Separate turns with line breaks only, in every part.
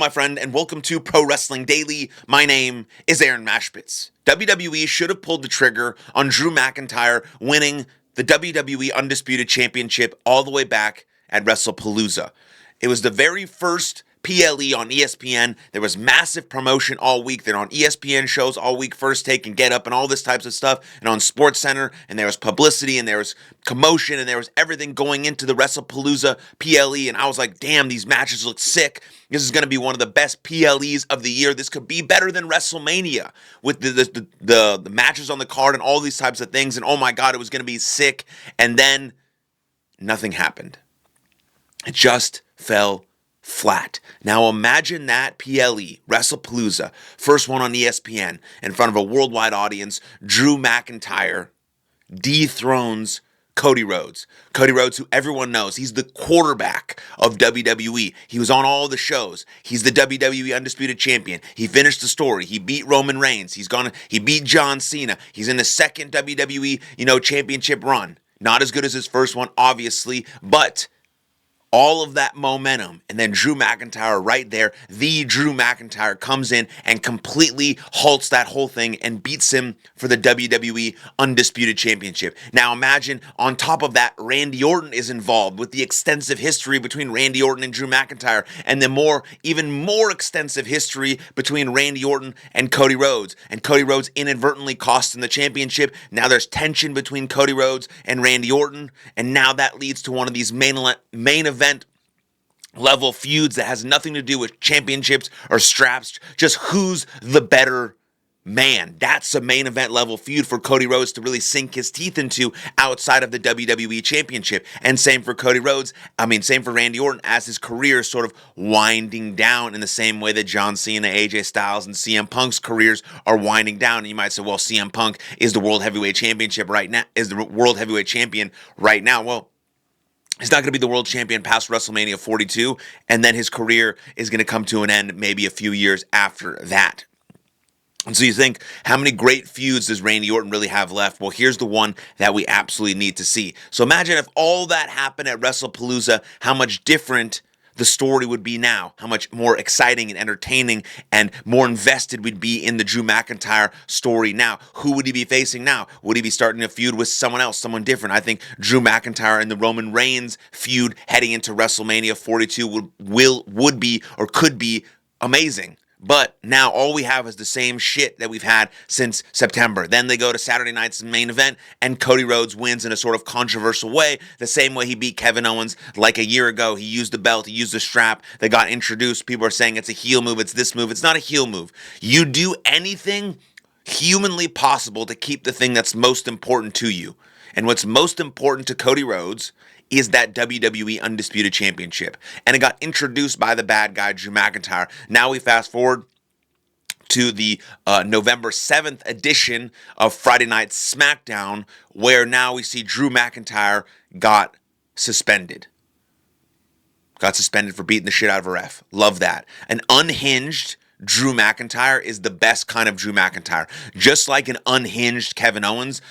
My friend, and welcome to Pro Wrestling Daily. My name is Aaron Machbitz. WWE should have pulled the trigger on Drew McIntyre winning the WWE Undisputed Championship all the way back at WrestlePalooza. It was the very first PLE on ESPN. There was massive promotion all week. They're on ESPN shows all week, First Take and Get Up and all this types of stuff, and on SportsCenter, and there was publicity and there was commotion and there was everything going into the WrestlePalooza PLE, and I was like, damn, these matches look sick. This is going to be one of the best PLEs of the year. This could be better than WrestleMania with the matches on the card and all these types of things, and oh my God, it was going to be sick, and then nothing happened. It just fell flat. Now imagine that PLE, WrestlePalooza, first one on ESPN, in front of a worldwide audience. Drew McIntyre dethrones Cody Rhodes. Cody Rhodes, who everyone knows, he's the quarterback of WWE. He was on all the shows. He's the WWE Undisputed Champion. He finished the story. He beat Roman Reigns. He beat John Cena. He's in the second WWE, championship run. Not as good as his first one, obviously, but all of that momentum, and then Drew McIntyre right there, the Drew McIntyre comes in and completely halts that whole thing and beats him for the WWE Undisputed Championship. Now imagine, on top of that, Randy Orton is involved with the extensive history between Randy Orton and Drew McIntyre, and the even more extensive history between Randy Orton and Cody Rhodes. And Cody Rhodes inadvertently cost him the championship. Now there's tension between Cody Rhodes and Randy Orton, and now that leads to one of these main event level feuds that has nothing to do with championships or straps, just who's the better man. That's a main event level feud for Cody Rhodes to really sink his teeth into outside of the WWE Championship. And same for same for Randy Orton, as his career is sort of winding down in the same way that John Cena, AJ Styles, and CM Punk's careers are winding down. And you might say, well, CM Punk is the World Heavyweight Champion right now. Well, he's not going to be the world champion past WrestleMania 42, and then his career is going to come to an end maybe a few years after that. And so you think, how many great feuds does Randy Orton really have left? Well, here's the one that we absolutely need to see. So imagine if all that happened at WrestlePalooza, how much different the story would be now, how much more exciting and entertaining and more invested we'd be in the Drew McIntyre story now. Who would he be facing now? Would he be starting a feud with someone else, someone different? I think Drew McIntyre and the Roman Reigns feud heading into WrestleMania 42 would be or could be amazing. But now all we have is the same shit that we've had since September. Then they go to Saturday night's main event, and Cody Rhodes wins in a sort of controversial way, the same way he beat Kevin Owens like a year ago. He used the belt, he used the strap, they got introduced. People are saying it's a heel move, it's this move. It's not a heel move. You do anything humanly possible to keep the thing that's most important to you. And what's most important to Cody Rhodes is that WWE Undisputed Championship. And it got introduced by the bad guy, Drew McIntyre. Now we fast forward to the November 7th edition of Friday Night SmackDown, where now we see Drew McIntyre got suspended. Got suspended for beating the shit out of a ref. Love that. An unhinged Drew McIntyre is the best kind of Drew McIntyre. Just like an unhinged Kevin Owens,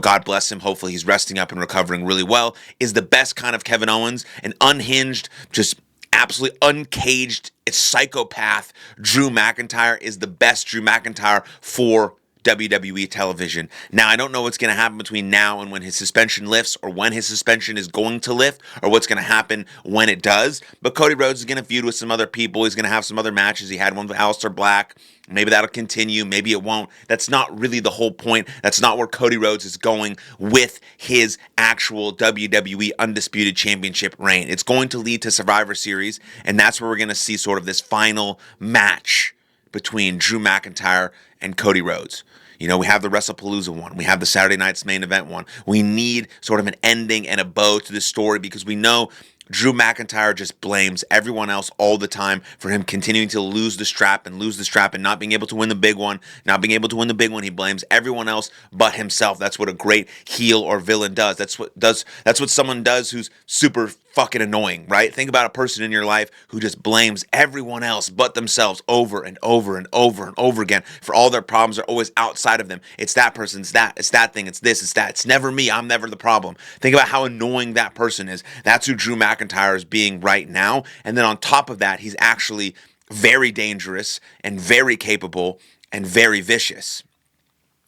God bless him, hopefully he's resting up and recovering really well, is the best kind of Kevin Owens. An unhinged, just absolutely uncaged, psychopath Drew McIntyre is the best Drew McIntyre for WWE television. Now, I don't know what's going to happen between now and when his suspension lifts, or when his suspension is going to lift, or what's going to happen when it does. But Cody Rhodes is going to feud with some other people. He's going to have some other matches. He had one with Aleister Black. Maybe that'll continue. Maybe it won't. That's not really the whole point. That's not where Cody Rhodes is going with his actual WWE Undisputed Championship reign. It's going to lead to Survivor Series, and that's where we're going to see sort of this final match between Drew McIntyre and Cody Rhodes. We have the WrestlePalooza one. We have the Saturday night's main event one. We need sort of an ending and a bow to this story, because we know Drew McIntyre just blames everyone else all the time for him continuing to lose the strap and not being able to win the big one. He blames everyone else but himself. That's what a great heel or villain does. That's what someone does who's super fucking annoying, right? Think about a person in your life who just blames everyone else but themselves over and over and over and over again for all their problems are always outside of them. It's that person, it's that thing, it's this, it's that. It's never me, I'm never the problem. Think about how annoying that person is. That's who Drew McIntyre is being right now. And then on top of that, he's actually very dangerous and very capable and very vicious.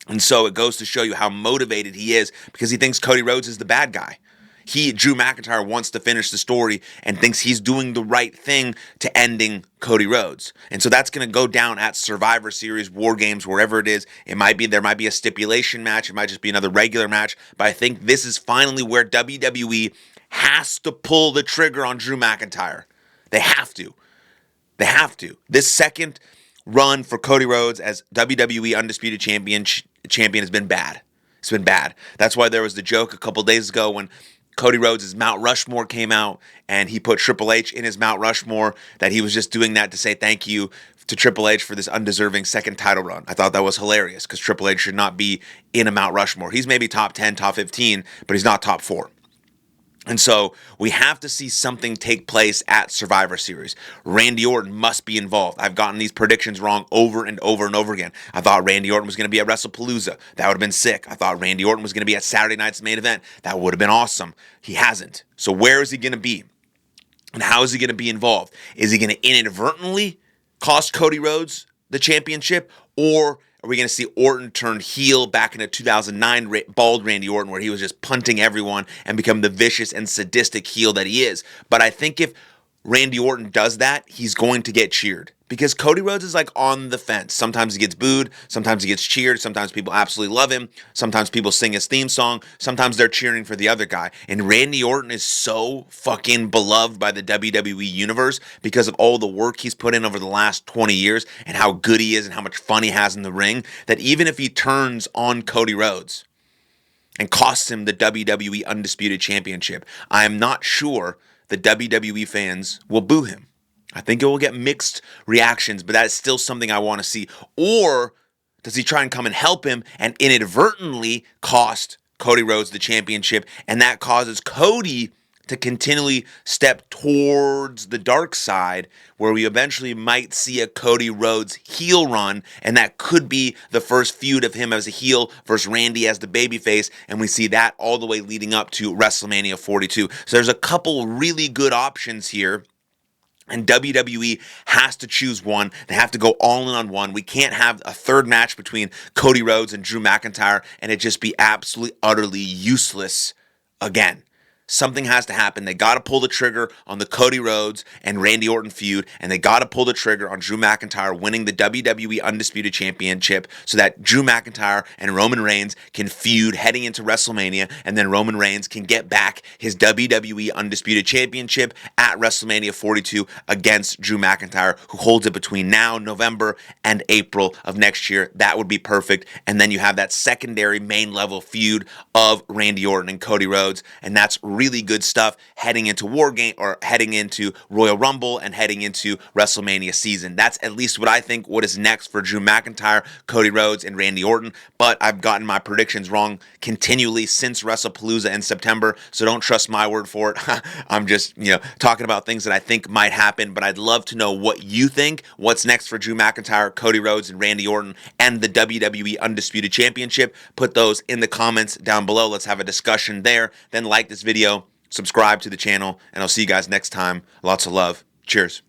And so it goes to show you how motivated he is because he thinks Cody Rhodes is the bad guy. Drew McIntyre, wants to finish the story and thinks he's doing the right thing to ending Cody Rhodes. And so that's going to go down at Survivor Series, War Games, wherever it is. There might be a stipulation match. It might just be another regular match. But I think this is finally where WWE has to pull the trigger on Drew McIntyre. They have to. They have to. This second run for Cody Rhodes as WWE Undisputed Champion has been bad. It's been bad. That's why there was the joke a couple days ago when Cody Rhodes' Mount Rushmore came out and he put Triple H in his Mount Rushmore, that he was just doing that to say thank you to Triple H for this undeserving second title run. I thought that was hilarious because Triple H should not be in a Mount Rushmore. He's maybe top 10, top 15, but he's not top 4. And so we have to see something take place at Survivor Series. Randy Orton must be involved. I've gotten these predictions wrong over and over and over again. I thought Randy Orton was going to be at WrestlePalooza. That would have been sick. I thought Randy Orton was going to be at Saturday night's main event. That would have been awesome. He hasn't. So where is he going to be? And how is he going to be involved? Is he going to inadvertently cost Cody Rhodes the championship? Or are we going to see Orton turn heel back into 2009 bald Randy Orton, where he was just punting everyone and become the vicious and sadistic heel that he is? But I think if Randy Orton does that, he's going to get cheered. Because Cody Rhodes is like on the fence. Sometimes he gets booed. Sometimes he gets cheered. Sometimes people absolutely love him. Sometimes people sing his theme song. Sometimes they're cheering for the other guy. And Randy Orton is so fucking beloved by the WWE universe because of all the work he's put in over the last 20 years and how good he is and how much fun he has in the ring, that even if he turns on Cody Rhodes and costs him the WWE Undisputed Championship, I am not sure the WWE fans will boo him. I think it will get mixed reactions, but that is still something I want to see. Or does he try and come and help him and inadvertently cost Cody Rhodes the championship, and that causes Cody to continually step towards the dark side, where we eventually might see a Cody Rhodes heel run, and that could be the first feud of him as a heel versus Randy as the babyface, and we see that all the way leading up to WrestleMania 42. So there's a couple really good options here, and WWE has to choose one. They have to go all in on one. We can't have a third match between Cody Rhodes and Drew McIntyre and it just be absolutely, utterly useless again. Something has to happen. They got to pull the trigger on the Cody Rhodes and Randy Orton feud, and they got to pull the trigger on Drew McIntyre winning the WWE Undisputed Championship so that Drew McIntyre and Roman Reigns can feud heading into WrestleMania, and then Roman Reigns can get back his WWE Undisputed Championship at WrestleMania 42 against Drew McIntyre, who holds it between now, November, and April of next year. That would be perfect. And then you have that secondary main level feud of Randy Orton and Cody Rhodes, and that's really good stuff heading into War Game, or heading into Royal Rumble, and heading into WrestleMania season. That's at least what I think what is next for Drew McIntyre, Cody Rhodes, and Randy Orton. But I've gotten my predictions wrong continually since WrestlePalooza in September, so don't trust my word for it. I'm just, talking about things that I think might happen, but I'd love to know what you think. What's next for Drew McIntyre, Cody Rhodes, and Randy Orton, and the WWE Undisputed Championship? Put those in the comments down below. Let's have a discussion there. Then like this video, subscribe to the channel, and I'll see you guys next time. Lots of love. Cheers.